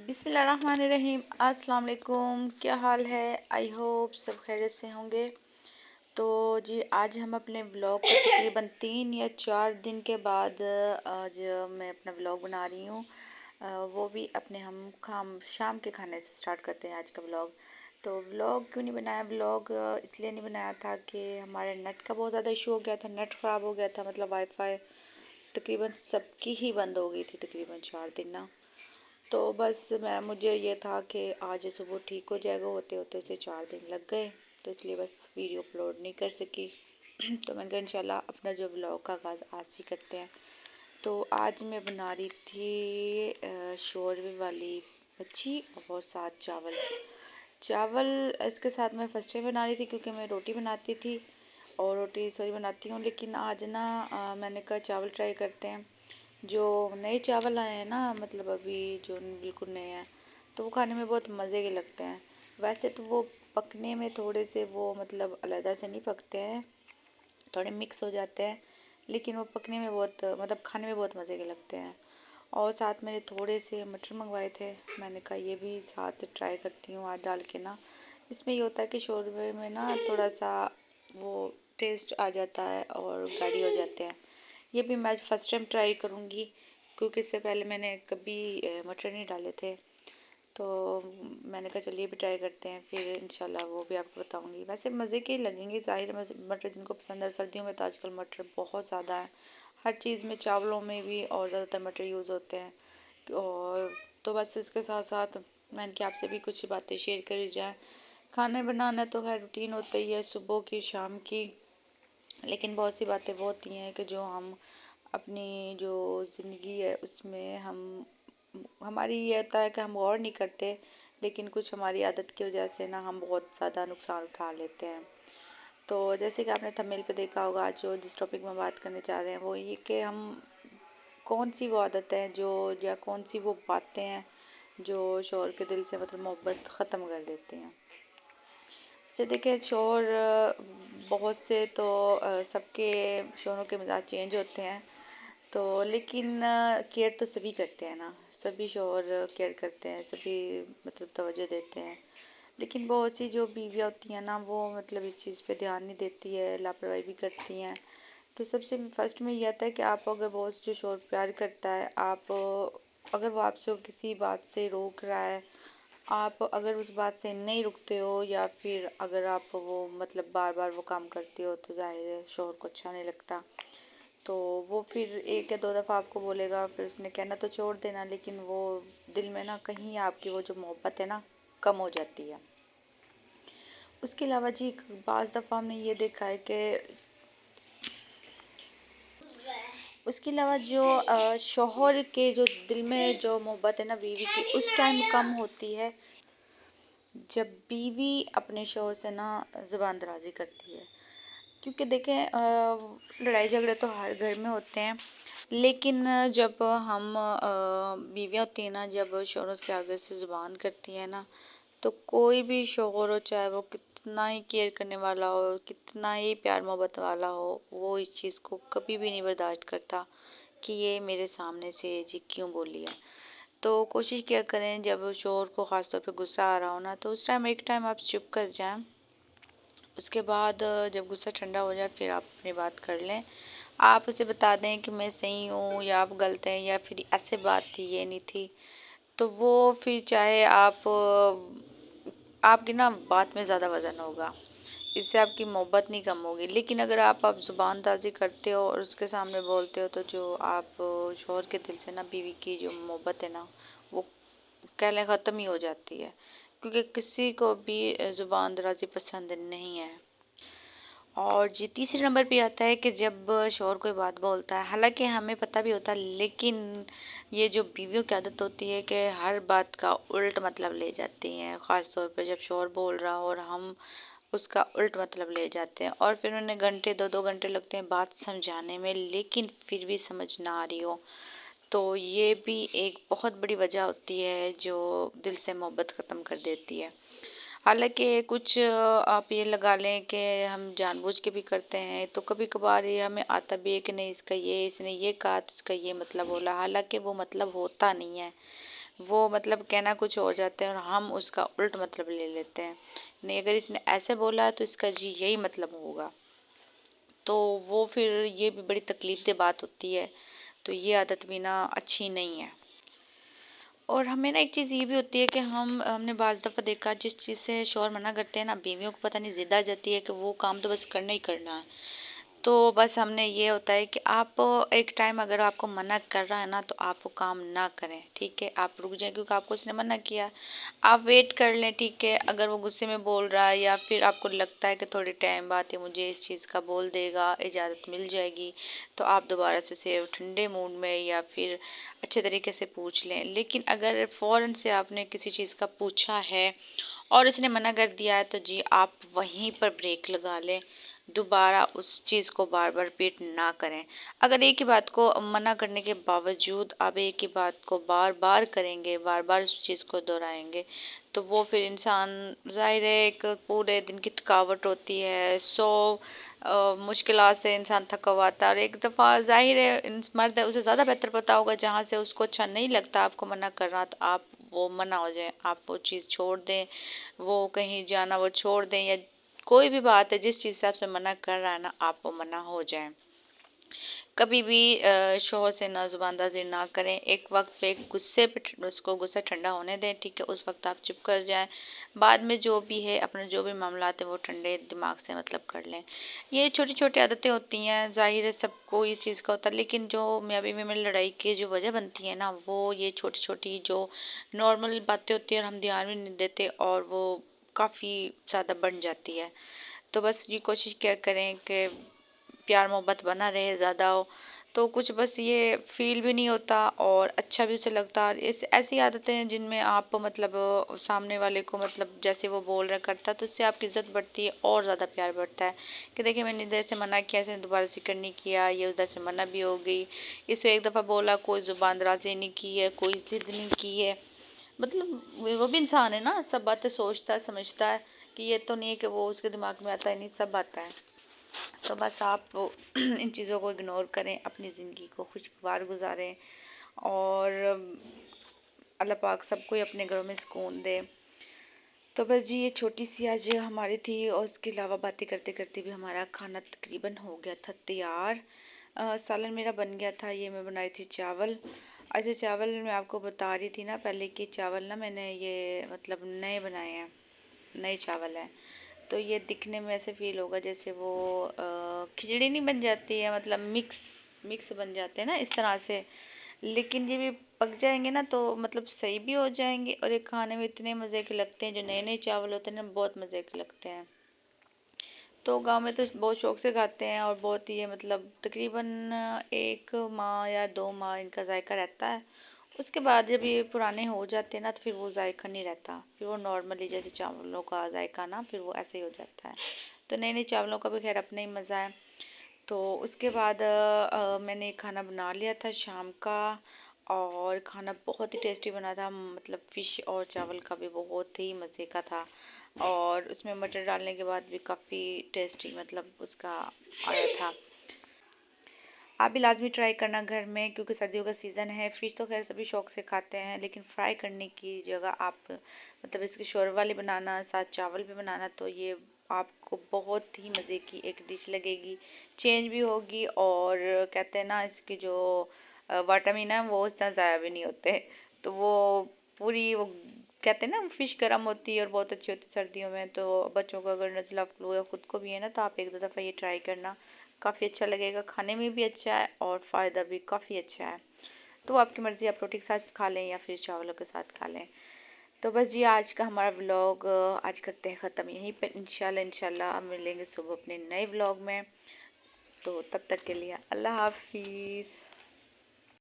बिस्मिल्लाह रहमान रहीम। अस्सलाम वालेकुम। क्या हाल है? आई होप सब खैरियत से होंगे। तो जी आज हम अपने ब्लॉग को तकरीबन 3 या 4 दिन के बाद आज मैं अपना ब्लॉग बना रही हूँ। वो भी अपने हम शाम के खाने से स्टार्ट करते हैं आज का ब्लॉग। तो ब्लॉग क्यों नहीं बनाया? ब्लॉग इसलिए नहीं बनाया था कि हमारे नेट का बहुत ज़्यादा इशू हो गया था। नेट ख़राब हो गया था, मतलब वाईफाई तकरीबन सबकी ही बंद हो गई थी तकरीबन 4 दिन ना। तो बस मुझे ये था कि आज सुबह ठीक हो जाएगा, होते होते उसे 4 दिन लग गए। तो इसलिए बस वीडियो अपलोड नहीं कर सकी। तो मैंने कहा इंशाल्लाह अपना जो ब्लॉग का आगाज़ आज ही करते हैं। तो आज मैं बना रही थी शोरवे वाली मच्छी और साथ चावल। इसके साथ मैं फर्स्ट टाइम बना रही थी क्योंकि मैं रोटी बनाती थी और रोटी बनाती हूँ, लेकिन आज ना मैंने कहा चावल ट्राई करते हैं। जो नए चावल आए हैं ना, मतलब अभी जो बिल्कुल नए हैं, तो वो खाने में बहुत मज़े के लगते हैं। वैसे तो वो पकने में थोड़े से वो मतलब अलग से नहीं पकते हैं, थोड़े मिक्स हो जाते हैं, लेकिन वो पकने में बहुत मतलब खाने में बहुत मज़े के लगते हैं। और साथ मैंने थोड़े से मटर मंगवाए थे, मैंने कहा ये भी साथ ट्राई करती हूँ आज डाल के ना। इसमें ये होता है कि शोरबे में ना थोड़ा सा वो टेस्ट आ जाता है और गाढ़ी हो जाते हैं। ये भी मैं फर्स्ट टाइम ट्राई करूँगी क्योंकि इससे पहले मैंने कभी मटर नहीं डाले थे। तो मैंने कहा चलिए भी ट्राई करते हैं, फिर इंशाल्लाह वो भी आपको बताऊंगी। वैसे मज़े के ही लगेंगे, ज़ाहिर है मटर जिनको पसंद है। सर्दियों में तो आजकल मटर बहुत ज़्यादा है, हर चीज़ में, चावलों में भी, और ज़्यादातर मटर यूज़ होते हैं। और तो बस इसके साथ साथ मैंने कि आपसे भी कुछ बातें शेयर करी जाए। खाना बनाना तो खैर रूटीन होता ही है, सुबह की शाम की, लेकिन बहुत सी बातें वो होती हैं कि जो हम अपनी जो ज़िंदगी है उसमें हमारी ये होता है कि हम गौर नहीं करते, लेकिन कुछ हमारी आदत की वजह से ना हम बहुत ज़्यादा नुकसान उठा लेते हैं। तो जैसे कि आपने थंबनेल पे देखा होगा, जो जिस टॉपिक में बात करने जा रहे हैं वो ये कि हम कौन सी वो आदत है जो, या कौन सी वो बातें हैं जो शोहर के दिल से मतलब मोहब्बत ख़त्म कर देती हैं। जैसे देखिए शोहर बहुत से तो सबके शोहरों के मिजाज चेंज होते हैं, तो लेकिन केयर तो सभी करते हैं ना, सभी शोहर केयर करते हैं, सभी मतलब तवज्जो देते हैं। लेकिन बहुत सी जो बीवियाँ होती हैं ना, वो मतलब इस चीज़ पे ध्यान नहीं देती है, लापरवाही भी करती हैं। तो सबसे फर्स्ट में ये आता है कि आप अगर बहुत जो शोहर प्यार करता है, आप अगर वो आपसे किसी बात से रोक रहा है, आप अगर उस बात से नहीं रुकते हो, या फिर अगर आप वो मतलब बार बार वो काम करते हो, तो जाहिर है शोहर को अच्छा नहीं लगता। तो वो फिर 1 या 2 दफ़ा आपको बोलेगा, फिर उसने कहना तो छोड़ देना, लेकिन वो दिल में ना कहीं आपकी वो जो मोहब्बत है ना कम हो जाती है। उसके अलावा जी बाज़ दफ़ा हमने ये देखा है कि उसके अलावा जो शोहर के जो दिल में जो मोहब्बत है ना बीवी की, उस टाइम कम होती है जब बीवी अपने शोहर से ना ज़ुबान दराज़ी करती है। क्योंकि देखें लड़ाई झगड़े तो हर घर में होते हैं, लेकिन जब हम बीवियाँ होती हैं ना, जब शोहरों से आगे से ज़ुबान करती है ना, तो कोई भी शोहर हो, चाहे वो कितना ही केयर करने वाला हो, कितना ही प्यार मोहब्बत वाला हो, वो इस चीज़ को कभी भी नहीं बर्दाश्त करता कि ये मेरे सामने से जी क्यों बोली है। तो कोशिश किया करें जब शोहर को ख़ास तौर पे गुस्सा आ रहा हो ना, तो उस टाइम एक टाइम आप चुप कर जाएं। उसके बाद जब गुस्सा ठंडा हो जाए फिर आप अपनी बात कर लें। आप उसे बता दें कि मैं सही हूँ या आप गलत हैं, या फिर ऐसे बात थी ये नहीं थी। तो वो फिर चाहे आपकी ना बात में ज़्यादा वज़न होगा, इससे आपकी मोहब्बत नहीं कम होगी। लेकिन अगर आप ज़ुबानदाजी करते हो और उसके सामने बोलते हो, तो जो आप शोहर के दिल से ना बीवी की जो मोहब्बत है ना, वो कह लें ख़त्म ही हो जाती है। क्योंकि किसी को भी ज़ुबान दराज़ी पसंद नहीं है। और जी तीसरे नंबर पे आता है कि जब शोहर कोई बात बोलता है, हालांकि हमें पता भी होता है, लेकिन ये जो बीवियों की आदत होती है कि हर बात का उल्ट मतलब ले जाती हैं। ख़ास तौर पे जब शोहर बोल रहा हो और हम उसका उल्ट मतलब ले जाते हैं, और फिर उन्हें घंटे 2-2 घंटे लगते हैं बात समझाने में, लेकिन फिर भी समझ ना आ रही हो। तो ये भी एक बहुत बड़ी वजह होती है जो दिल से मोहब्बत ख़त्म कर देती है। हालांकि कुछ आप ये लगा लें कि हम जानबूझ के भी करते हैं, तो कभी कभार ये हमें आता भी है कि नहीं, इसने ये कहा तो इसका ये मतलब बोला, हालांकि वो मतलब होता नहीं है। وہ مطلب کہنا کچھ اور جاتا ہے اور ہم اس کا الٹ مطلب لے لیتے ہیں، نہیں اگر اس نے ایسے بولا تو اس کا جی یہی مطلب ہوگا، تو وہ پھر یہ بھی بڑی تکلیف دہ بات ہوتی ہے، تو یہ عادت بھی نا اچھی نہیں ہے۔ اور ہمیں نا ایک چیز یہ بھی ہوتی ہے کہ ہم نے بعض دفعہ دیکھا جس چیز سے شوہر منع کرتے ہیں نا، بیویوں کو پتہ نہیں ضد آ جاتی ہے کہ وہ کام تو بس کرنا ہی کرنا ہے، تو بس ہم نے یہ ہوتا ہے کہ آپ ایک ٹائم اگر آپ کو منع کر رہا ہے نا تو آپ وہ کام نہ کریں، ٹھیک ہے، آپ رک جائیں کیونکہ آپ کو اس نے منع کیا، آپ ویٹ کر لیں، ٹھیک ہے، اگر وہ غصے میں بول رہا ہے یا پھر آپ کو لگتا ہے کہ تھوڑے ٹائم بعد یہ مجھے اس چیز کا بول دے گا، اجازت مل جائے گی، تو آپ دوبارہ سے اسے ٹھنڈے موڈ میں یا پھر اچھے طریقے سے پوچھ لیں، لیکن اگر فوراً سے آپ نے کسی چیز کا پوچھا ہے اور اس نے منع کر دیا ہے تو جی آپ وہیں پر بریک لگا لیں، دوبارہ اس چیز کو بار بار ریپیٹ نہ کریں۔ اگر ایک ہی بات کو منع کرنے کے باوجود آپ ایک ہی بات کو بار بار کریں گے، بار بار اس چیز کو دہرائیں گے، تو وہ پھر انسان ظاہر ہے ایک پورے دن کی تھکاوٹ ہوتی ہے، مشکلات سے انسان تھکا ہوا آتا ہے، اور ایک دفعہ ظاہر ہے مرد ہے اسے زیادہ بہتر پتا ہوگا، جہاں سے اس کو اچھا نہیں لگتا آپ کو منع کر رہا تو آپ وہ منع ہو جائیں، آپ وہ چیز چھوڑ دیں، وہ کہیں جانا وہ چھوڑ دیں، یا کوئی بھی بات ہے جس چیز سے آپ سے منع کر رہا ہے نا آپ وہ منع ہو جائیں۔ کبھی بھی شوہر سے نہ زبان دازی نہ کریں، ایک وقت پہ غصے پہ اس کو غصہ ٹھنڈا ہونے دیں، ٹھیک ہے، اس وقت آپ چپ کر جائیں، بعد میں جو بھی ہے اپنے جو بھی معاملات ہیں وہ ٹھنڈے دماغ سے مطلب کر لیں۔ یہ چھوٹی چھوٹی عادتیں ہوتی ہیں، ظاہر ہے سب کو اس چیز کا ہوتا ہے، لیکن جو میاں بیوی میں لڑائی کی جو وجہ بنتی ہے نا وہ یہ چھوٹی چھوٹی جو نارمل باتیں ہوتی ہیں اور ہم دھیان بھی نہیں دیتے اور وہ کافی زیادہ بڑھ جاتی ہے، تو بس یہ کوشش کیا کریں کہ پیار محبت بنا رہے زیادہ ہو، تو کچھ بس یہ فیل بھی نہیں ہوتا اور اچھا بھی اسے لگتا، اور ایسی عادتیں ہیں جن میں آپ مطلب سامنے والے کو مطلب جیسے وہ بول رہا کرتا تو اس سے آپ کی عزت بڑھتی ہے اور زیادہ پیار بڑھتا ہے کہ دیکھیں میں نے ادھر سے منع کیا، اس نے دوبارہ ذکر نہیں کیا، یہ ادھر سے منع بھی ہو گئی، اسے ایک دفعہ بولا کوئی زبان درازی نہیں کی ہے، کوئی ضد نہیں کی ہے، مطلب وہ بھی انسان ہے نا، سب باتیں سوچتا ہے سمجھتا ہے، کہ یہ تو نہیں ہے کہ وہ اس کے دماغ میں آتا ہے، نہیں سب آتا ہے، تو بس آپ ان چیزوں کو اگنور کریں، اپنی زندگی کو خوشگوار گزاریں، اور اللہ پاک سب کو اپنے گھروں میں سکون دے۔ تو بس جی یہ چھوٹی سی آج ہماری تھی، اور اس کے علاوہ باتیں کرتے کرتے بھی ہمارا کھانا تقریباً ہو گیا تھا تیار۔ سالن میرا بن گیا تھا، یہ میں بنائی تھی چاول۔ اچھا چاول میں آپ کو بتا رہی تھی نا پہلے کہ چاول نا میں نے یہ مطلب نئے بنائے ہیں، نئے چاول ہیں، تو یہ دکھنے میں ایسے فیل ہوگا جیسے وہ کھچڑی نہیں بن جاتی ہے، مطلب مکس بن جاتے ہیں نا اس طرح سے، لیکن یہ بھی پک جائیں گے نا تو مطلب صحیح بھی ہو جائیں گے، اور یہ کھانے میں اتنے مزے کے لگتے ہیں، جو نئے نئے چاول ہوتے ہیں نا بہت مزے کے لگتے ہیں، تو گاؤں میں تو بہت شوق سے کھاتے ہیں، اور بہت یہ مطلب تقریباً 1 ماہ یا 2 ماہ ان کا ذائقہ رہتا ہے، اس کے بعد جب یہ پرانے ہو جاتے ہیں نا تو پھر وہ ذائقہ نہیں رہتا، پھر وہ نارملی جیسے چاولوں کا ذائقہ نا پھر وہ ایسے ہی ہو جاتا ہے، تو نئے نئے چاولوں کا بھی خیر اپنا ہی مزہ ہے۔ تو اس کے بعد میں نے کھانا بنا لیا تھا شام کا، اور کھانا بہت ہی ٹیسٹی بنا تھا، مطلب فش اور چاول کا بھی بہت ہی مزے کا تھا، اور اس میں مٹر ڈالنے کے بعد بھی کافی ٹیسٹی مطلب اس کا آیا تھا۔ آپ بھی لازمی ٹرائی کرنا گھر میں، کیونکہ سردیوں کا سیزن ہے، فش تو خیر سبھی شوق سے کھاتے ہیں، لیکن فرائی کرنے کی جگہ آپ مطلب اس کی شوربا والی بنانا، ساتھ چاول بھی بنانا، تو یہ آپ کو بہت ہی مزے کی ایک ڈش لگے گی، چینج بھی ہوگی، اور کہتے ہیں نا اس کی جو وٹامن ہے وہ اس طرح ضائع بھی نہیں ہوتے، تو وہ پوری وہ کہتے ہیں نا فش گرم ہوتی ہے اور بہت اچھی ہوتی ہے سردیوں میں، تو بچوں کو اگر نزلہ فلو یا خود کو بھی ہے نا تو آپ ایک دو دفعہ یہ ٹرائی کرنا، کافی اچھا لگے گا، کھانے میں بھی اچھا ہے اور فائدہ بھی کافی اچھا ہے، تو آپ کی مرضی، آپ روٹی کے ساتھ کھا لیں یا پھر چاولوں کے ساتھ کھا لیں۔ تو بس جی آج کا ہمارا ولاگ آج کرتے ہیں ختم یہیں پر، انشاءاللہ ملیں گے صبح اپنے نئے ولاگ میں، تو تب تک کے لیے اللہ حافظ۔